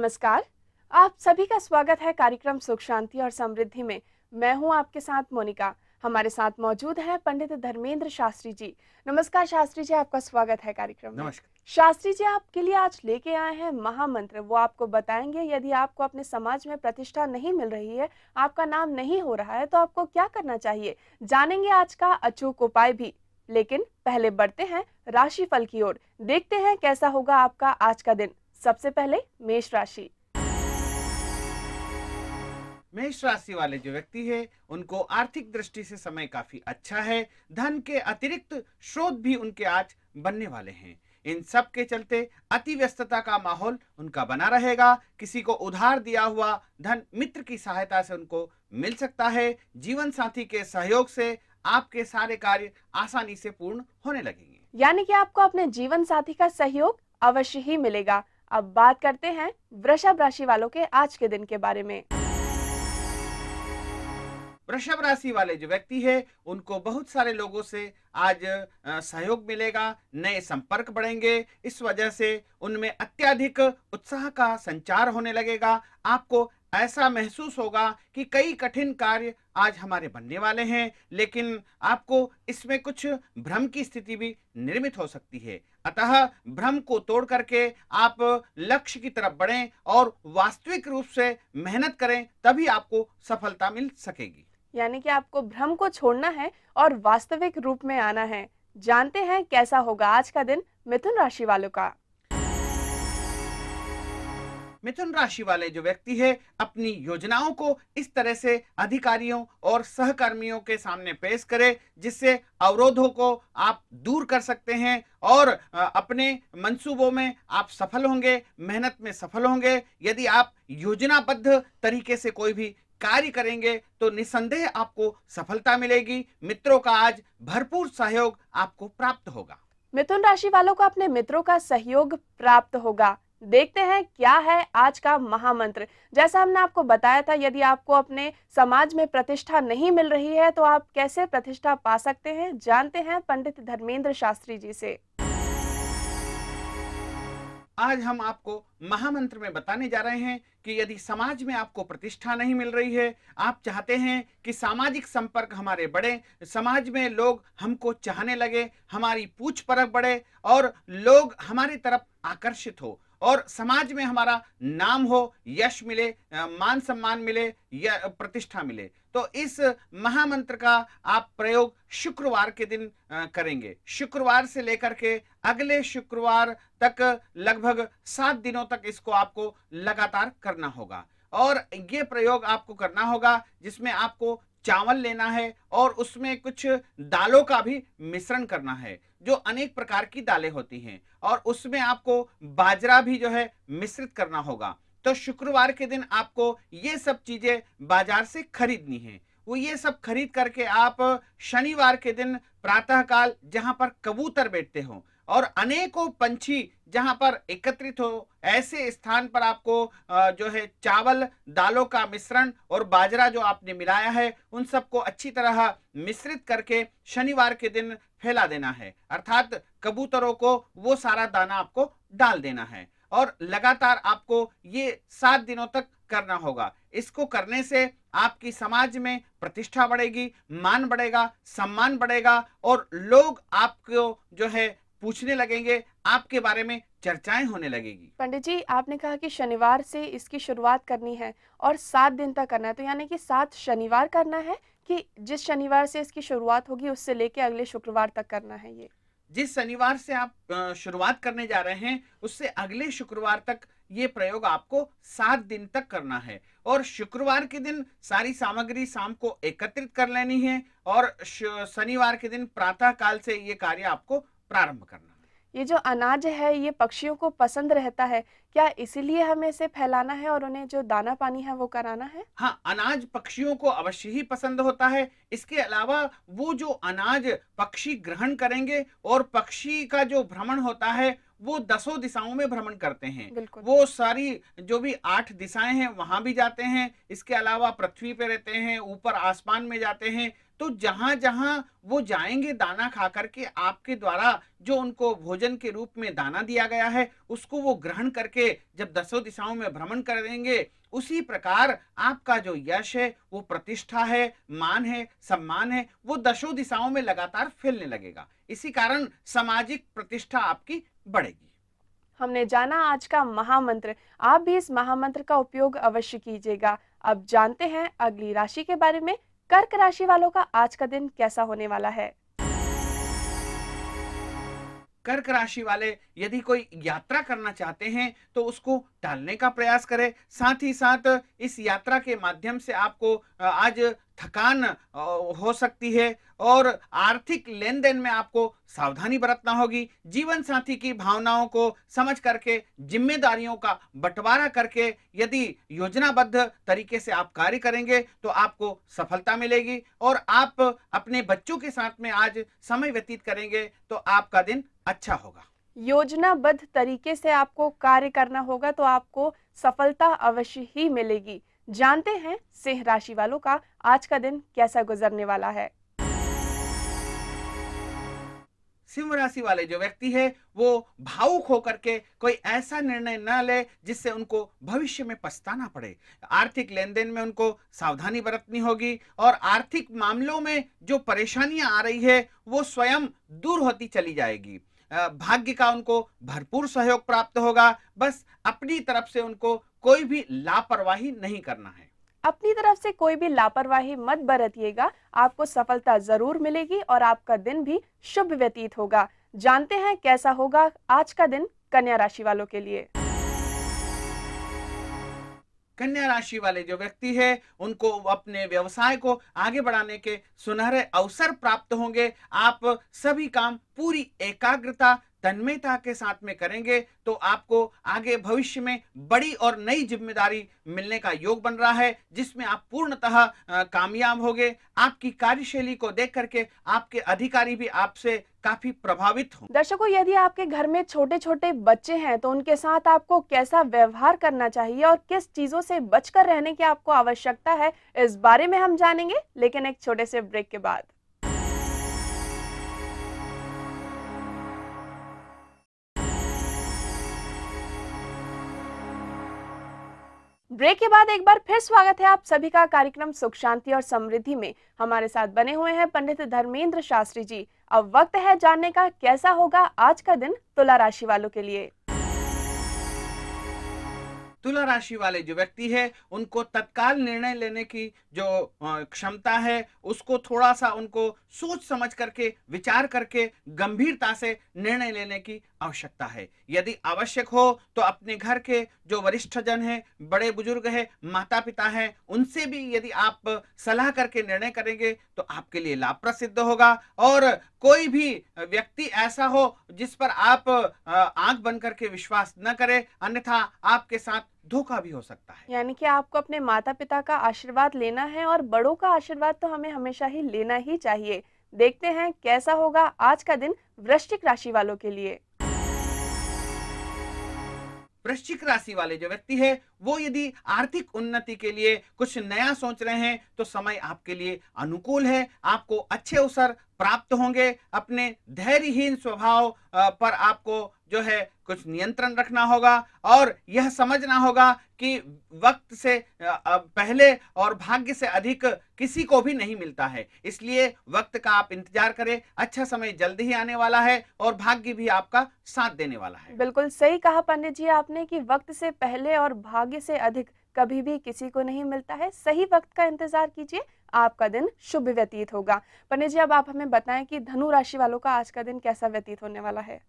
नमस्कार। आप सभी का स्वागत है कार्यक्रम सुख शांति और समृद्धि में। मैं हूं आपके साथ मोनिका। हमारे साथ मौजूद हैं पंडित धर्मेंद्र शास्त्री जी। नमस्कार शास्त्री जी, आपका स्वागत है कार्यक्रम में। नमस्कार। शास्त्री जी, आपके लिए आज लेके आए हैं महामंत्र। वो आपको बताएंगे यदि आपको अपने समाज में प्रतिष्ठा नहीं मिल रही है, आपका नाम नहीं हो रहा है, तो आपको क्या करना चाहिए। जानेंगे आज का अचूक उपाय भी। लेकिन पहले बढ़ते हैं राशिफल की ओर। देखते हैं कैसा होगा आपका आज का दिन। सबसे पहले मेष राशि। मेष राशि वाले जो व्यक्ति है उनको आर्थिक दृष्टि से समय काफी अच्छा है। धन के अतिरिक्त स्रोत भी उनके आज बनने वाले हैं। इन सब के चलते अति व्यस्तता का माहौल उनका बना रहेगा। किसी को उधार दिया हुआ धन मित्र की सहायता से उनको मिल सकता है। जीवन साथी के सहयोग से आपके सारे कार्य आसानी से पूर्ण होने लगेंगे। यानी कि आपको अपने जीवन साथी का सहयोग अवश्य ही मिलेगा। अब बात करते हैं वृषभ राशि वालों के आज के दिन के बारे में। वृषभ राशि वाले जो व्यक्ति है उनको बहुत सारे लोगों से आज सहयोग मिलेगा। नए संपर्क बढ़ेंगे। इस वजह से उनमें अत्यधिक उत्साह का संचार होने लगेगा। आपको ऐसा महसूस होगा कि कई कठिन कार्य आज हमारे बनने वाले हैं, लेकिन आपको इसमें कुछ भ्रम की स्थिति भी निर्मित हो सकती है। अतः भ्रम को तोड़ करके आप लक्ष्य की तरफ बढ़ें और वास्तविक रूप से मेहनत करें, तभी आपको सफलता मिल सकेगी। यानी कि आपको भ्रम को छोड़ना है और वास्तविक रूप में आना है। जानते हैं कैसा होगा आज का दिन मिथुन राशि वालों का। मिथुन राशि वाले जो व्यक्ति है अपनी योजनाओं को इस तरह से अधिकारियों और सहकर्मियों के सामने पेश करें जिससे अवरोधों को आप दूर कर सकते हैं और अपने मंसूबों में आप सफल होंगे, मेहनत में सफल होंगे। यदि आप योजनाबद्ध तरीके से कोई भी कार्य करेंगे तो निस्संदेह आपको सफलता मिलेगी। मित्रों का आज भरपूर सहयोग आपको प्राप्त होगा। मिथुन राशि वालों को अपने मित्रों का सहयोग प्राप्त होगा। देखते हैं क्या है आज का महामंत्र। जैसा हमने आपको बताया था, यदि आपको अपने समाज में प्रतिष्ठा नहीं मिल रही है तो आप कैसे प्रतिष्ठा पा सकते हैं, जानते हैं पंडित धर्मेंद्र शास्त्री जी से। आज हम आपको महामंत्र में बताने जा रहे हैं कि यदि समाज में आपको प्रतिष्ठा नहीं मिल रही है, आप चाहते हैं कि सामाजिक संपर्क हमारे बढ़े, समाज में लोग हमको चाहने लगे, हमारी पूछ परख बढ़े और लोग हमारी तरफ आकर्षित हो और समाज में हमारा नाम हो, यश मिले, मान सम्मान मिले या प्रतिष्ठा मिले, तो इस महामंत्र का आप प्रयोग शुक्रवार के दिन करेंगे। शुक्रवार से लेकर के अगले शुक्रवार तक लगभग 7 दिनों तक इसको आपको लगातार करना होगा और ये प्रयोग आपको करना होगा जिसमें आपको चावल लेना है और उसमें कुछ दालों का भी मिश्रण करना है, जो अनेक प्रकार की दालें होती हैं, और उसमें आपको बाजरा भी जो है मिश्रित करना होगा। तो शुक्रवार के दिन आपको ये सब चीजें बाजार से खरीदनी है। वो ये सब खरीद करके आप शनिवार के दिन प्रातःकाल जहां पर कबूतर बैठते हो और अनेकों पंछी जहां पर एकत्रित हो, ऐसे स्थान पर आपको जो है चावल, दालों का मिश्रण और बाजरा जो आपने मिलाया है उन सबको अच्छी तरह मिश्रित करके शनिवार के दिन फैला देना है। अर्थात कबूतरों को वो सारा दाना आपको डाल देना है और लगातार आपको ये 7 दिनों तक करना होगा। इसको करने से आपकी समाज में प्रतिष्ठा बढ़ेगी, मान बढ़ेगा, सम्मान बढ़ेगा और लोग आपको जो है पूछने लगेंगे, आपके बारे में चर्चाएं होने लगेगी। पंडित जी, आपने कहा कि शनिवार से इसकी शुरुआत करनी है और 7 दिन तक करना है, तो यानी कि 7 शनिवार करना है कि जिस शनिवार से इसकी शुरुआत होगी उससे लेके अगले शुक्रवार तक करना है? ये जिस शनिवार से आप शुरुआत करने जा रहे हैं उससे अगले शुक्रवार तक ये प्रयोग आपको 7 दिन तक करना है और शुक्रवार के दिन सारी सामग्री शाम को एकत्रित कर लेनी है और शनिवार के दिन प्रातः काल से ये कार्य आपको प्रारंभ करना है। ये जो अनाज है ये पक्षियों को पसंद रहता है, क्या इसीलिए हमें इसे फैलाना है और उन्हें जो दाना पानी है वो कराना है? हाँ, अनाज पक्षियों को अवश्य ही पसंद होता है। इसके अलावा वो जो अनाज पक्षी ग्रहण करेंगे और पक्षी का जो भ्रमण होता है वो 10 दिशाओं में भ्रमण करते हैं। वो सारी जो भी 8 दिशाएं हैं वहां भी जाते हैं। इसके अलावा पृथ्वी पे रहते हैं, ऊपर आसमान में जाते हैं। तो जहां जहां वो जाएंगे दाना खा करके, आपके द्वारा जो उनको भोजन के रूप में दाना दिया गया है उसको वो ग्रहण करके जब दसों दिशाओं में भ्रमण करेंगे, उसी प्रकार आपका जो यश है, वो प्रतिष्ठा है, मान है, सम्मान है, वो दसों दिशाओं में लगातार फैलने लगेगा। इसी कारण सामाजिक प्रतिष्ठा आपकी बढ़ेगी। हमने जाना आज का महामंत्र। आप भी इस महामंत्र का उपयोग अवश्य कीजिएगा। अब जानते हैं अगली राशि के बारे में। कर्क राशि वालों का आज का दिन कैसा होने वाला है। कर्क राशि वाले यदि कोई यात्रा करना चाहते हैं तो उसको टालने का प्रयास करें। साथ ही साथ इस यात्रा के माध्यम से आपको आज थकान हो सकती है और आर्थिक लेन देन में आपको सावधानी बरतना होगी। जीवन साथी की भावनाओं को समझ करके, जिम्मेदारियों का बंटवारा करके यदि योजनाबद्ध तरीके से आप कार्य करेंगे तो आपको सफलता मिलेगी और आप अपने बच्चों के साथ में आज समय व्यतीत करेंगे तो आपका दिन अच्छा होगा। योजनाबद्ध तरीके से आपको कार्य करना होगा तो आपको सफलता अवश्य ही मिलेगी। जानते हैं सिंह राशि वालों का आज का दिन कैसा गुजरने वाला है। सिंह राशि वाले जो व्यक्ति है वो भावुक होकर के कोई ऐसा निर्णय न ले जिससे उनको भविष्य में पछताना पड़े। आर्थिक लेन देन में उनको सावधानी बरतनी होगी और आर्थिक मामलों में जो परेशानियां आ रही है वो स्वयं दूर होती चली जाएगी। भाग्य का उनको भरपूर सहयोग प्राप्त होगा। बस अपनी तरफ से उनको कोई भी लापरवाही नहीं करना है। अपनी तरफ से कोई भी लापरवाही मत बरतिएगा, आपको सफलता जरूर मिलेगी और आपका दिन भी शुभ व्यतीत होगा। जानते हैं कैसा होगा आज का दिन कन्या राशि वालों के लिए। कन्या राशि वाले जो व्यक्ति है उनको अपने व्यवसाय को आगे बढ़ाने के सुनहरे अवसर प्राप्त होंगे। आप सभी काम पूरी एकाग्रता, तन्मयता के साथ में करेंगे तो आपको आगे भविष्य में बड़ी और नई जिम्मेदारी मिलने का योग बन रहा है जिसमें आप पूर्णतः कामयाब होंगे। आपकी कार्यशैली को देख करके आपके अधिकारी भी आपसे काफी प्रभावित हों। दर्शकों, यदि आपके घर में छोटे छोटे बच्चे हैं तो उनके साथ आपको कैसा व्यवहार करना चाहिए और किस चीजों से बचकर रहने की आपको आवश्यकता है, इस बारे में हम जानेंगे, लेकिन एक छोटे से ब्रेक के बाद। ब्रेक के बाद एक बार फिर स्वागत है आप सभी का कार्यक्रम सुख शांति और समृद्धि में। हमारे साथ बने हुए हैं पंडित धर्मेंद्र शास्त्री जी। अब वक्त है जानने का कैसा होगा आज का दिन तुला राशि वालों के लिए। तुला राशि वाले जो व्यक्ति है उनको तत्काल निर्णय लेने की जो क्षमता है उसको थोड़ा सा उनको सोच समझ करके, विचार करके, गंभीरता से निर्णय लेने की आवश्यकता है। यदि आवश्यक हो तो अपने घर के जो वरिष्ठ जन हैं, बड़े बुजुर्ग हैं, माता पिता हैं, उनसे भी यदि आप सलाह करके निर्णय करेंगे तो आपके लिए लाभप्रद सिद्ध होगा। और कोई भी व्यक्ति ऐसा हो जिस पर आप आंख बंद करके विश्वास न करें, अन्यथा आपके साथ धोखा भी हो सकता है। यानी कि आपको अपने माता पिता का आशीर्वाद लेना है और बड़ों का आशीर्वाद तो हमें हमेशा ही लेना ही चाहिए। देखते हैं कैसा होगा आज का दिन वृश्चिक राशि वालों के लिए। वृश्चिक राशि वाले जो व्यक्ति है वो यदि आर्थिक उन्नति के लिए कुछ नया सोच रहे हैं तो समय आपके लिए अनुकूल है। आपको अच्छे अवसर प्राप्त होंगे। अपने धैर्यहीन स्वभाव पर आपको जो है कुछ नियंत्रण रखना होगा और यह समझना होगा कि वक्त से पहले और भाग्य से अधिक किसी को भी नहीं मिलता है। इसलिए वक्त का आप इंतजार करें। अच्छा समय जल्द ही आने वाला है और भाग्य भी आपका साथ देने वाला है। बिल्कुल सही कहा पंडित जी आपने कि वक्त से पहले और भाग्य से अधिक कभी भी किसी को नहीं मिलता है। सही वक्त का इंतजार कीजिए, आपका दिन शुभ व्यतीत होगा। पंडित जी अब आप हमें बताएं कि धनु राशि वालों का आज का दिन कैसा व्यतीत होने वाला है।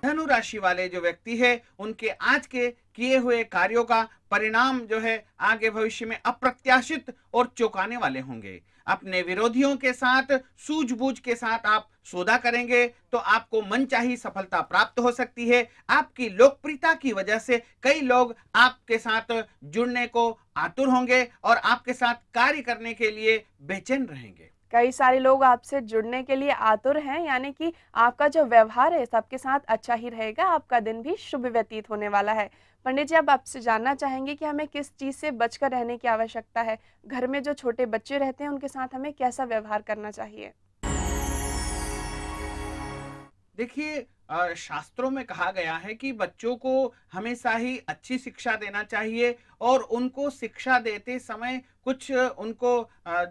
धनु राशि वाले जो व्यक्ति है उनके आज के किए हुए कार्यों का परिणाम जो है आगे भविष्य में अप्रत्याशित और चौंकाने वाले होंगे। अपने विरोधियों के साथ सूझबूझ के साथ आप सौदा करेंगे तो आपको मनचाही सफलता प्राप्त हो सकती है। आपकी लोकप्रियता की वजह से कई लोग आपके साथ जुड़ने को आतुर होंगे और आपके साथ कार्य करने के लिए बेचैन रहेंगे। कई सारे लोग आपसे जुड़ने के लिए आतुर हैं, यानी कि आपका जो व्यवहार है सबके साथ अच्छा ही रहेगा, आपका दिन भी शुभ व्यतीत होने वाला है। पंडित जी, अब आपसे जानना चाहेंगे कि हमें किस चीज़ से बचकर रहने की आवश्यकता है? घर में जो छोटे बच्चे रहते हैं उनके साथ हमें कैसा व्यवहार करना चाहिए? देखिए, शास्त्रों में कहा गया है कि बच्चों को हमेशा ही अच्छी शिक्षा देना चाहिए और उनको शिक्षा देते समय कुछ उनको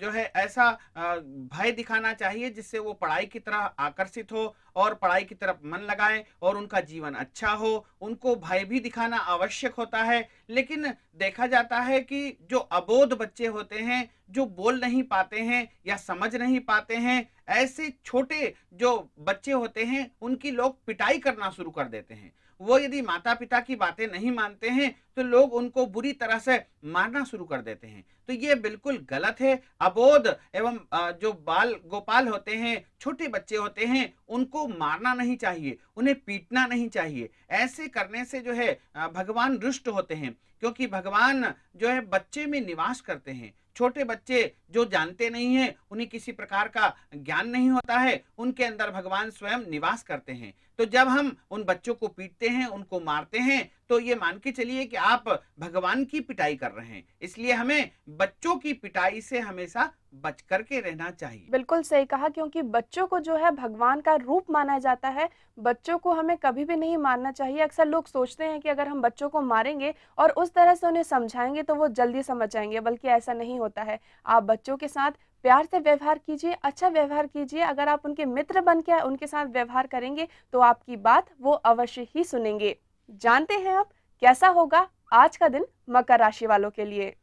जो है ऐसा भय दिखाना चाहिए जिससे वो पढ़ाई की तरह आकर्षित हो और पढ़ाई की तरफ मन लगाएं और उनका जीवन अच्छा हो। उनको भय भी दिखाना आवश्यक होता है, लेकिन देखा जाता है कि जो अबोध बच्चे होते हैं, जो बोल नहीं पाते हैं या समझ नहीं पाते हैं, ऐसे छोटे जो बच्चे होते हैं उनकी लोग पिटाई करना शुरू कर देते हैं। वो यदि माता पिता की बातें नहीं मानते हैं तो लोग उनको बुरी तरह से मारना शुरू कर देते हैं। तो ये बिल्कुल गलत है। अबोध एवं जो बाल गोपाल होते हैं, छोटे बच्चे होते हैं, उनको मारना नहीं चाहिए, उन्हें पीटना नहीं चाहिए। ऐसे करने से जो है भगवान रुष्ट होते हैं, क्योंकि भगवान जो है बच्चे में निवास करते हैं। छोटे बच्चे जो जानते नहीं हैं, उन्हें किसी प्रकार का ज्ञान नहीं होता है, उनके अंदर भगवान स्वयं निवास करते हैं। तो जब हम उन बच्चों को पीटते हैं, उनको मारते हैं, तो ये मान के चलिए कि आप भगवान की पिटाई कर रहे हैं। इसलिए हमें बच्चों की पिटाई से हमेशा बच करके रहना चाहिए। बिल्कुल सही कहा, क्योंकि बच्चों को जो है भगवान का रूप माना जाता है। बच्चों को हमें कभी भी नहीं मारना चाहिए। अक्सर लोग सोचते हैं कि अगर हम बच्चों को मारेंगे और उस तरह से उन्हें समझाएंगे तो वो जल्दी समझ जाएंगे, बल्कि ऐसा नहीं होता है। आप बच्चों के साथ प्यार से व्यवहार कीजिए, अच्छा व्यवहार कीजिए। अगर आप उनके मित्र बन के उनके साथ व्यवहार करेंगे तो आपकी बात वो अवश्य ही सुनेंगे। जानते हैं अब कैसा होगा आज का दिन मकर राशि वालों के लिए?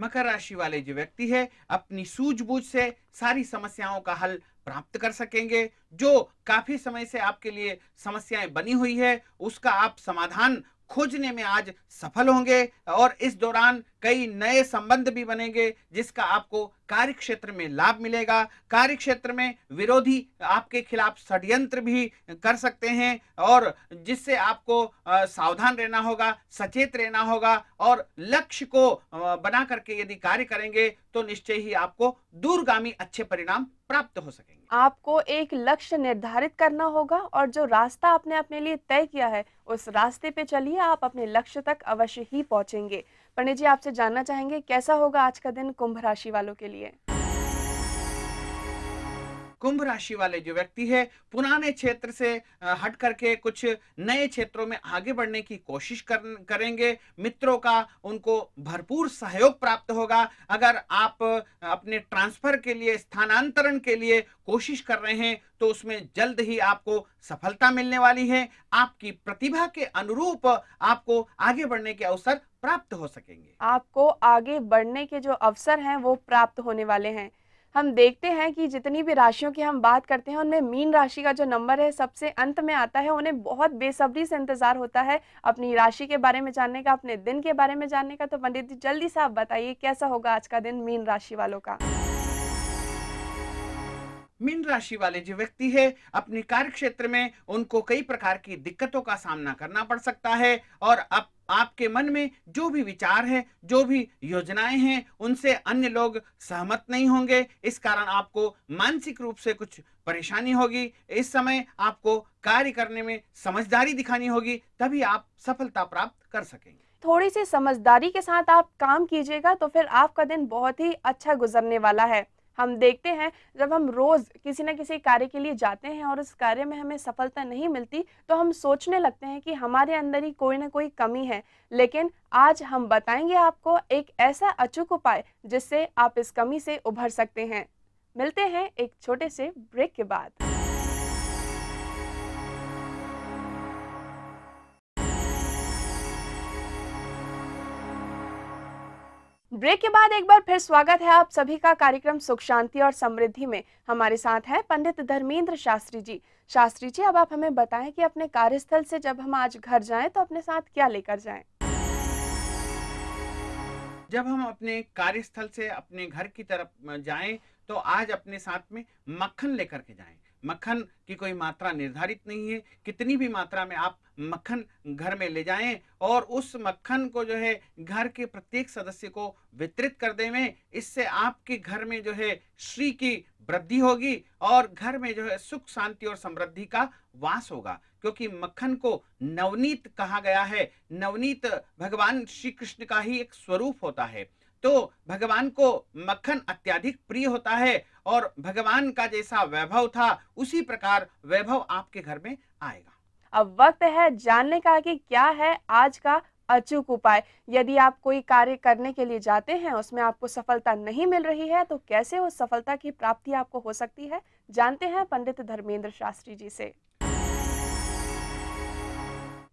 मकर राशि वाले जो व्यक्ति है अपनी सूझबूझ से सारी समस्याओं का हल प्राप्त कर सकेंगे। जो काफी समय से आपके लिए समस्याएं बनी हुई है, उसका आप समाधान खोजने में आज सफल होंगे और इस दौरान कई नए संबंध भी बनेंगे, जिसका आपको कार्य क्षेत्र में लाभ मिलेगा। कार्य क्षेत्र में विरोधी आपके खिलाफ षड्यंत्र भी कर सकते हैं और जिससे आपको सावधान रहना होगा, सचेत रहना होगा और लक्ष्य को बना करके यदि कार्य करेंगे तो निश्चय ही आपको दूरगामी अच्छे परिणाम प्राप्त हो सकेंगे। आपको एक लक्ष्य निर्धारित करना होगा और जो रास्ता आपने अपने लिए तय किया है उस रास्ते पे चलिए, आप अपने लक्ष्य तक अवश्य ही पहुंचेंगे। पंडित जी, आपसे जानना चाहेंगे कैसा होगा आज का दिन कुंभ राशि वालों के लिए? कुंभ राशि वाले जो व्यक्ति है पुराने क्षेत्र से हट करके कुछ नए क्षेत्रों में आगे बढ़ने की कोशिश करेंगे। मित्रों का उनको भरपूर सहयोग प्राप्त होगा। अगर आप अपने ट्रांसफर के लिए, स्थानांतरण के लिए कोशिश कर रहे हैं तो उसमें जल्द ही आपको सफलता मिलने वाली है। आपकी प्रतिभा के अनुरूप आपको आगे बढ़ने के अवसर प्राप्त हो सकेंगे। आपको आगे बढ़ने के जो अवसर हैं वो प्राप्त होने वाले हैं। हम देखते हैं कि जितनी भी राशियों की हम बात करते हैं उनमें मीन राशि का जो नंबर है सबसे अंत में आता है। उन्हें बहुत बेसब्री से इंतजार होता है अपनी राशि के बारे में जानने का, अपने दिन के बारे में जानने का। तो पंडित जी, जल्दी से आप बताइए कैसा होगा आज का दिन मीन राशि वालों का? मीन राशि वाले जो व्यक्ति है अपने कार्य क्षेत्र में उनको कई प्रकार की दिक्कतों का सामना करना पड़ सकता है और अब आपके मन में जो भी विचार है, जो भी योजनाएं हैं, उनसे अन्य लोग सहमत नहीं होंगे। इस कारण आपको मानसिक रूप से कुछ परेशानी होगी। इस समय आपको कार्य करने में समझदारी दिखानी होगी, तभी आप सफलता प्राप्त कर सकेंगे। थोड़ी सी समझदारी के साथ आप काम कीजिएगा तो फिर आपका दिन बहुत ही अच्छा गुजरने वाला है। हम देखते हैं जब हम रोज किसी न किसी कार्य के लिए जाते हैं और उस कार्य में हमें सफलता नहीं मिलती तो हम सोचने लगते हैं कि हमारे अंदर ही कोई ना कोई कमी है। लेकिन आज हम बताएंगे आपको एक ऐसा अचूक उपाय जिससे आप इस कमी से उभर सकते हैं। मिलते हैं एक छोटे से ब्रेक के बाद। ब्रेक के बाद एक बार फिर स्वागत है आप सभी का कार्यक्रम सुख शांति और समृद्धि में। हमारे साथ हैं पंडित धर्मेंद्र शास्त्री जी। शास्त्री जी, अब आप हमें बताएं कि अपने कार्यस्थल से जब हम आज घर जाएं तो अपने साथ क्या लेकर जाएं? जब हम अपने कार्यस्थल से अपने घर की तरफ जाएं तो आज अपने साथ में मक्खन लेकर के जाएं। मक्खन की कोई मात्रा निर्धारित नहीं है, कितनी भी मात्रा में आप मक्खन घर में ले जाएं और उस मक्खन को जो है घर के प्रत्येक सदस्य को वितरित कर देवें। इससे आपके घर में जो है श्री की वृद्धि होगी और घर में जो है सुख शांति और समृद्धि का वास होगा, क्योंकि मक्खन को नवनीत कहा गया है। नवनीत भगवान श्री कृष्ण का ही एक स्वरूप होता है, तो भगवान को मक्खन अत्यधिक प्रिय होता है और भगवान का जैसा वैभव था उसी प्रकार वैभव आपके घर में आएगा। अब वक्त है जानने का कि क्या है आज का अचूक उपाय। यदि आप कोई कार्य करने के लिए जाते हैं, उसमें आपको सफलता नहीं मिल रही है, तो कैसे उस सफलता की प्राप्ति आपको हो सकती है, जानते हैं पंडित धर्मेंद्र शास्त्री जी से।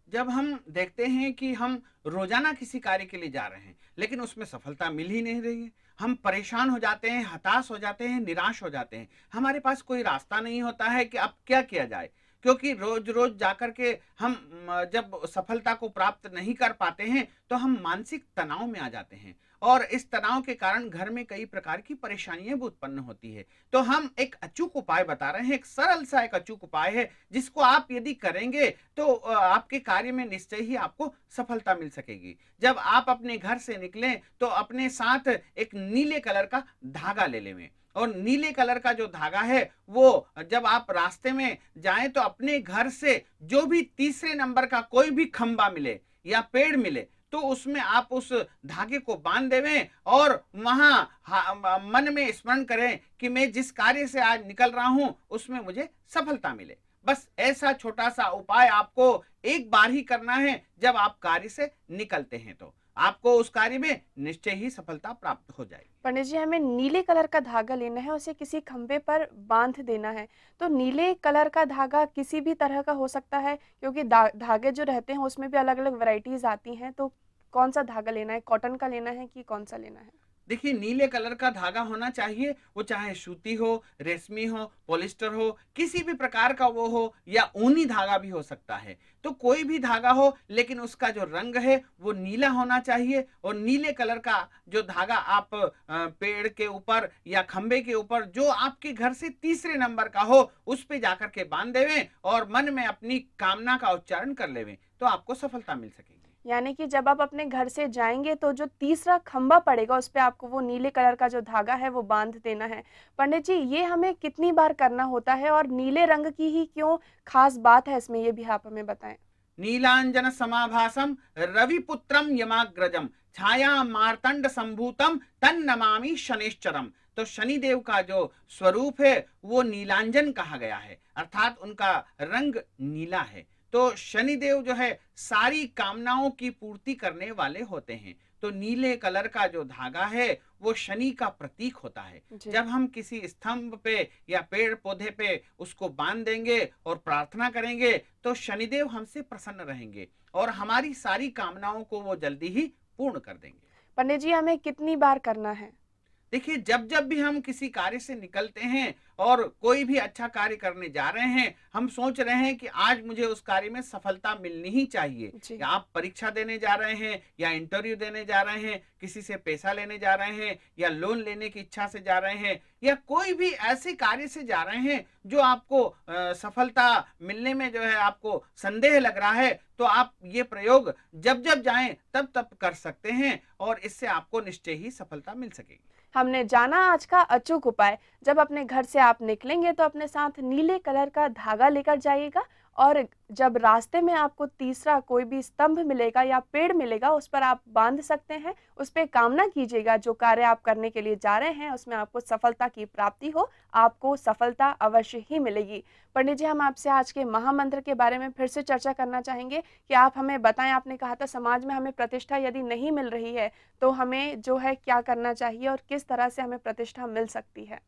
जब हम देखते हैं कि हम रोजाना किसी कार्य के लिए जा रहे हैं लेकिन उसमें सफलता मिल ही नहीं रही है, हम परेशान हो जाते हैं, हताश हो जाते हैं, निराश हो जाते हैं। हमारे पास कोई रास्ता नहीं होता है कि अब क्या किया जाए, क्योंकि रोज रोज जाकर के हम जब सफलता को प्राप्त नहीं कर पाते हैं तो हम मानसिक तनाव में आ जाते हैं और इस तनाव के कारण घर में कई प्रकार की परेशानियां भी उत्पन्न होती है। तो हम एक अचूक उपाय बता रहे हैं, एक सरल सा एक अचूक उपाय है जिसको आप यदि करेंगे तो आपके कार्य में निश्चय ही आपको सफलता मिल सकेगी। जब आप अपने घर से निकलें तो अपने साथ एक नीले कलर का धागा ले लें और नीले कलर का जो धागा है वो जब आप रास्ते में जाएं तो अपने घर से जो भी तीसरे नंबर का कोई भी खंबा मिले या पेड़ मिले तो उसमें आप उस धागे को बांध देवें और वहां मन में स्मरण करें कि मैं जिस कार्य से आज निकल रहा हूं उसमें मुझे सफलता मिले। बस ऐसा छोटा सा उपाय आपको एक बार ही करना है। जब आप कार्य से निकलते हैं तो आपको उस कार्य में निश्चय ही सफलता प्राप्त हो जाएगी। पंडित जी, हमें नीले कलर का धागा लेना है, उसे किसी खंभे पर बांध देना है, तो नीले कलर का धागा किसी भी तरह का हो सकता है, क्योंकि धागे जो रहते हैं उसमें भी अलग अलग वैरायटीज आती हैं, तो कौन सा धागा लेना है, कॉटन का लेना है कि कौन सा लेना है? देखिए, नीले कलर का धागा होना चाहिए, वो चाहे सूती हो, रेशमी हो, पॉलिस्टर हो, किसी भी प्रकार का वो हो, या ऊनी धागा भी हो सकता है। तो कोई भी धागा हो लेकिन उसका जो रंग है वो नीला होना चाहिए और नीले कलर का जो धागा आप पेड़ के ऊपर या खंबे के ऊपर जो आपके घर से तीसरे नंबर का हो उस पे जाकर के बांध देवें और मन में अपनी कामना का उच्चारण कर लेवें तो आपको सफलता मिल सकेगी। यानी कि जब आप अपने घर से जाएंगे तो जो तीसरा खंबा पड़ेगा उस पे आपको वो नीले कलर का जो धागा है वो बांध देना है। पंडित जी, ये हमें कितनी बार करना होता है और नीले रंग की ही क्यों खास बात है इसमें, ये भी आप हमें बताएं। नीलांजन समाभासम रविपुत्रम यमाग्रजम छाया मार्तंड संभूतम तन्नमामि शनिश्चरम। तो शनिदेव का जो स्वरूप है वो नीलांजन कहा गया है, अर्थात उनका रंग नीला है। तो शनिदेव जो है सारी कामनाओं की पूर्ति करने वाले होते हैं। तो नीले कलर का जो धागा है वो शनि का प्रतीक होता है। जब हम किसी स्तंभ पे या पेड़ पौधे पे उसको बांध देंगे और प्रार्थना करेंगे तो शनिदेव हमसे प्रसन्न रहेंगे और हमारी सारी कामनाओं को वो जल्दी ही पूर्ण कर देंगे। पंडित जी, हमें कितनी बार करना है? देखिए, जब जब भी हम किसी कार्य से निकलते हैं और कोई भी अच्छा कार्य करने जा रहे हैं, हम सोच रहे हैं कि आज मुझे उस कार्य में सफलता मिलनी ही चाहिए, या आप परीक्षा देने जा रहे हैं या इंटरव्यू देने जा रहे हैं, किसी से पैसा लेने जा रहे हैं या लोन लेने की इच्छा से जा रहे हैं, या कोई भी ऐसे कार्य से जा रहे हैं जो आपको सफलता मिलने में जो है आपको संदेह लग रहा है, तो आप ये प्रयोग जब जब जाएं तब तब कर सकते हैं और इससे आपको निश्चय ही सफलता मिल सकेगी। हमने जाना आज का अचूक उपाय। जब अपने घर से आप निकलेंगे तो अपने साथ नीले कलर का धागा लेकर जाइएगा और जब रास्ते में आपको तीसरा कोई भी स्तंभ मिलेगा या पेड़ मिलेगा उस पर आप बांध सकते हैं, उस पर कामना कीजिएगा जो कार्य आप करने के लिए जा रहे हैं उसमें आपको सफलता की प्राप्ति हो, आपको सफलता अवश्य ही मिलेगी। पंडित जी, हम आपसे आज के महामंत्र के बारे में फिर से चर्चा करना चाहेंगे कि आप हमें बताएं। आपने कहा था समाज में हमें प्रतिष्ठा यदि नहीं मिल रही है तो हमें जो है क्या करना चाहिए और किस तरह से हमें प्रतिष्ठा मिल सकती है?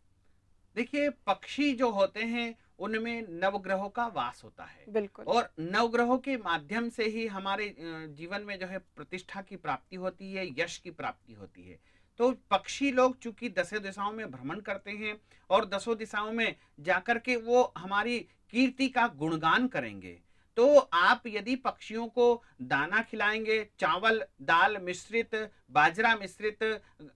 देखिए, पक्षी जो होते हैं उनमें नवग्रहों का वास होता है। बिल्कुल। और नवग्रहों के माध्यम से ही हमारे जीवन में जो है प्रतिष्ठा की प्राप्ति होती है, यश की प्राप्ति होती है। तो पक्षी लोग चूंकि दसों दिशाओं में भ्रमण करते हैं और दसों दिशाओं में जाकर के वो हमारी कीर्ति का गुणगान करेंगे, तो आप यदि पक्षियों को दाना खिलाएंगे, चावल दाल मिश्रित, बाजरा मिश्रित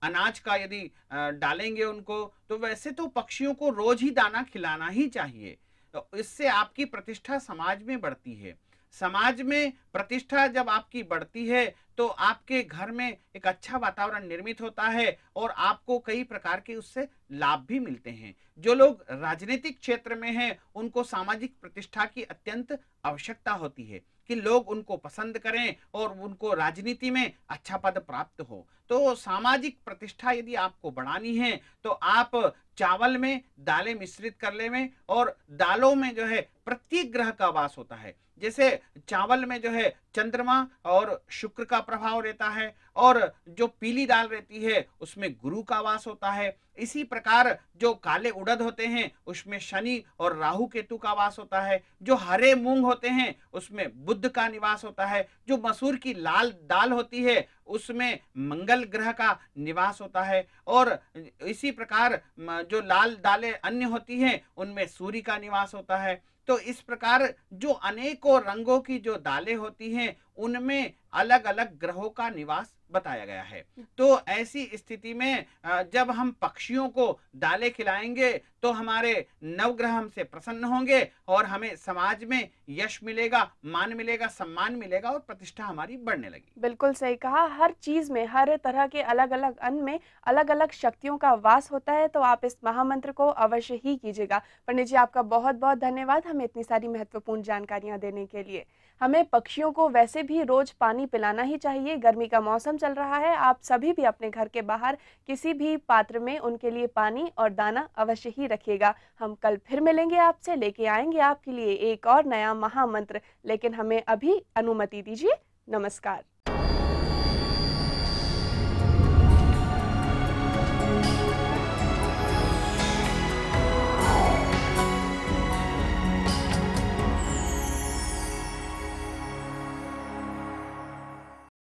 अनाज का यदि डालेंगे उनको, तो वैसे तो पक्षियों को रोज ही दाना खिलाना ही चाहिए। तो इससे आपकी प्रतिष्ठा समाज में बढ़ती है। समाज में प्रतिष्ठा जब आपकी बढ़ती है तो आपके घर में एक अच्छा वातावरण निर्मित होता है और आपको कई प्रकार के उससे लाभ भी मिलते हैं। जो लोग राजनीतिक क्षेत्र में हैं उनको सामाजिक प्रतिष्ठा की अत्यंत आवश्यकता होती है कि लोग उनको पसंद करें और उनको राजनीति में अच्छा पद प्राप्त हो। तो सामाजिक प्रतिष्ठा यदि आपको बढ़ानी है तो आप चावल में दालें मिश्रित कर लें और दालों में जो है प्रत्येक ग्रह का वास होता है। जैसे चावल में जो है चंद्रमा और शुक्र का प्रभाव रहता है और जो पीली दाल रहती है उसमें गुरु का वास होता है। इसी प्रकार जो काले उड़द होते हैं उसमें शनि और राहु केतु का वास होता है। जो हरे मूंग होते हैं उसमें बुध का निवास होता है। जो मसूर की लाल दाल होती है उसमें मंगल ग्रह का निवास होता है और इसी प्रकार जो लाल दालें अन्य होती हैं उनमें सूर्य का निवास होता है। तो इस प्रकार जो अनेकों रंगों की जो दालें होती हैं उनमें अलग अलग ग्रहों का निवास बताया गया है। तो ऐसी स्थिति में जब हम पक्षियों को दालें खिलाएंगे तो हमारे नवग्रह हमसे प्रसन्न होंगे और हमें समाज में यश मिलेगा, मान मिलेगा, सम्मान मिलेगा और प्रतिष्ठा हमारी बढ़ने लगेगी। बिल्कुल सही कहा। हर चीज़ में, हर तरह के अलग-अलग अन्न में अलग-अलग शक्तियों का वास होता है, तो आप इस महामंत्र को अवश्य ही कीजिएगा। पंडित जी, आपका बहुत-बहुत धन्यवाद हमें इतनी सारी महत्वपूर्ण जानकारियाँ देने के लिए। हमें पक्षियों को वैसे भी रोज़ पानी पिलाना ही चाहिए, गर्मी का मौसम चल रहा है। आप सभी भी अपने घर के बाहर किसी भी पात्र में उनके लिए पानी और दाना अवश्य ही रखिएगा। हम कल फिर मिलेंगे आपसे, लेके आएँगे आपके लिए एक और नया महामंत्र, लेकिन हमें अभी अनुमति दीजिए। नमस्कार।